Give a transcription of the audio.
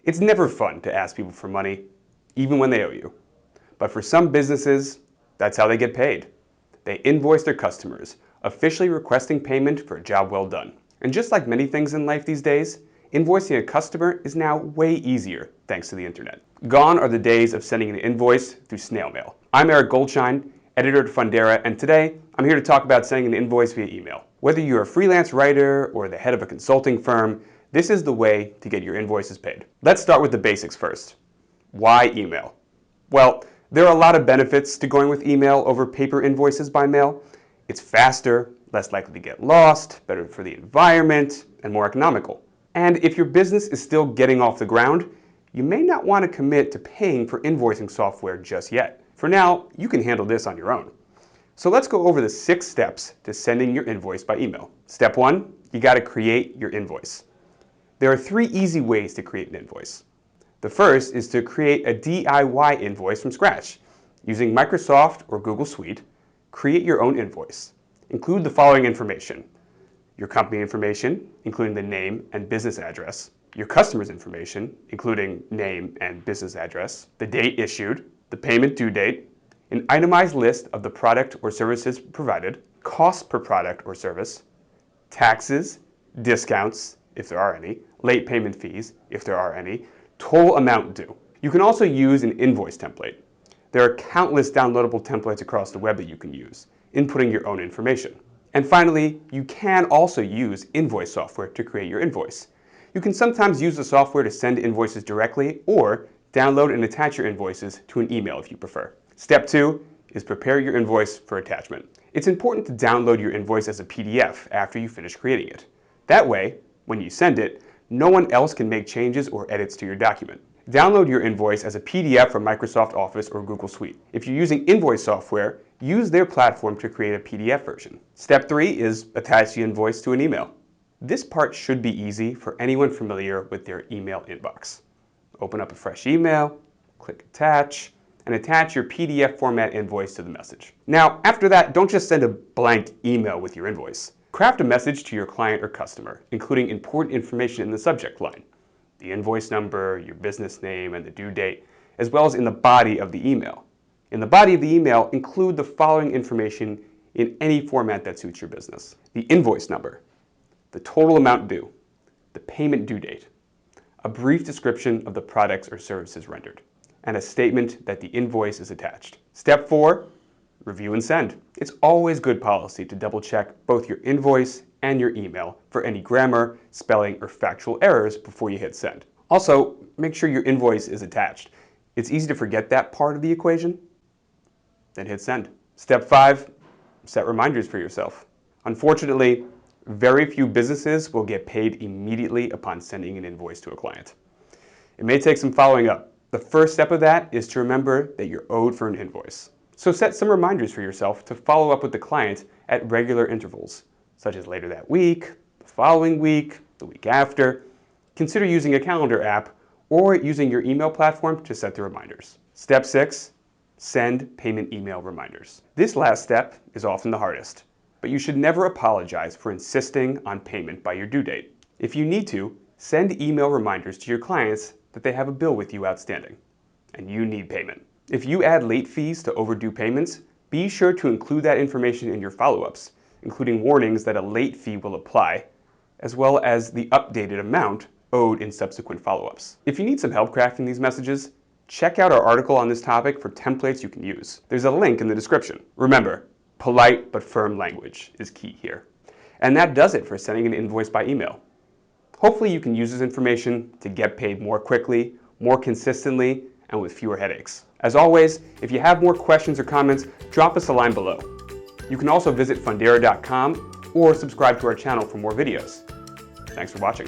It's never fun to ask people for money, even when they owe you. But for some businesses, that's how they get paid. They invoice their customers, officially requesting payment for a job well done. And just like many things in life these days, invoicing a customer is now way easier thanks to the internet. Gone are the days of sending an invoice through snail mail. I'm Eric Goldshine, editor at Fundera, and today I'm here to talk about sending an invoice via email. Whether you're a freelance writer or the head of a consulting firm, this is the way to get your invoices paid. Let's start with the basics first. Why email? Well, there are a lot of benefits to going with email over paper invoices by mail. It's faster, less likely to get lost, better for the environment, and more economical. And if your business is still getting off the ground, you may not want to commit to paying for invoicing software just yet. For now, you can handle this on your own. So let's go over the 6 steps to sending your invoice by email. Step 1, you got to create your invoice. There are 3 easy ways to create an invoice. The first is to create a DIY invoice from scratch. Using Microsoft or Google Suite, create your own invoice. Include the following information: your company information, including the name and business address, your customer's information, including name and business address, the date issued, the payment due date, an itemized list of the product or services provided, cost per product or service, taxes, discounts, if there are any, late payment fees, if there are any, total amount due. You can also use an invoice template. There are countless downloadable templates across the web that you can use, inputting your own information. And finally, you can also use invoice software to create your invoice. You can sometimes use the software to send invoices directly or download and attach your invoices to an email if you prefer. Step 2 is prepare your invoice for attachment. It's important to download your invoice as a PDF after you finish creating it. That way, when you send it, no one else can make changes or edits to your document. Download your invoice as a PDF from Microsoft Office or Google Suite. If you're using Invoice software, use their platform to create a PDF version. Step 3 is attach the invoice to an email. This part should be easy for anyone familiar with their email inbox. Open up a fresh email, click Attach, and attach your PDF format invoice to the message. Now, after that, don't just send a blank email with your invoice. Craft a message to your client or customer, including important information in the subject line: the invoice number, your business name, and the due date, as well as in the body of the email. In the body of the email, include the following information in any format that suits your business: the invoice number, the total amount due, the payment due date, a brief description of the products or services rendered, and a statement that the invoice is attached. Step 4, review and send. It's always good policy to double check both your invoice and your email for any grammar, spelling, or factual errors before you hit send. Also, make sure your invoice is attached. It's easy to forget that part of the equation. Then hit send. Step 5, set reminders for yourself. Unfortunately, very few businesses will get paid immediately upon sending an invoice to a client. It may take some following up. The first step of that is to remember that you're owed for an invoice. So set some reminders for yourself to follow up with the client at regular intervals, such as later that week, the following week, the week after. Consider using a calendar app or using your email platform to set the reminders. Step 6, send payment email reminders. This last step is often the hardest, but you should never apologize for insisting on payment by your due date. If you need to, send email reminders to your clients that they have a bill with you outstanding, and you need payment. If you add late fees to overdue payments, be sure to include that information in your follow-ups, including warnings that a late fee will apply, as well as the updated amount owed in subsequent follow-ups. If you need some help crafting these messages, check out our article on this topic for templates you can use. There's a link in the description. Remember, polite but firm language is key here. And that does it for sending an invoice by email. Hopefully you can use this information to get paid more quickly, more consistently, and with fewer headaches. As always, if you have more questions or comments, drop us a line below. You can also visit Fundera.com or subscribe to our channel for more videos. Thanks for watching.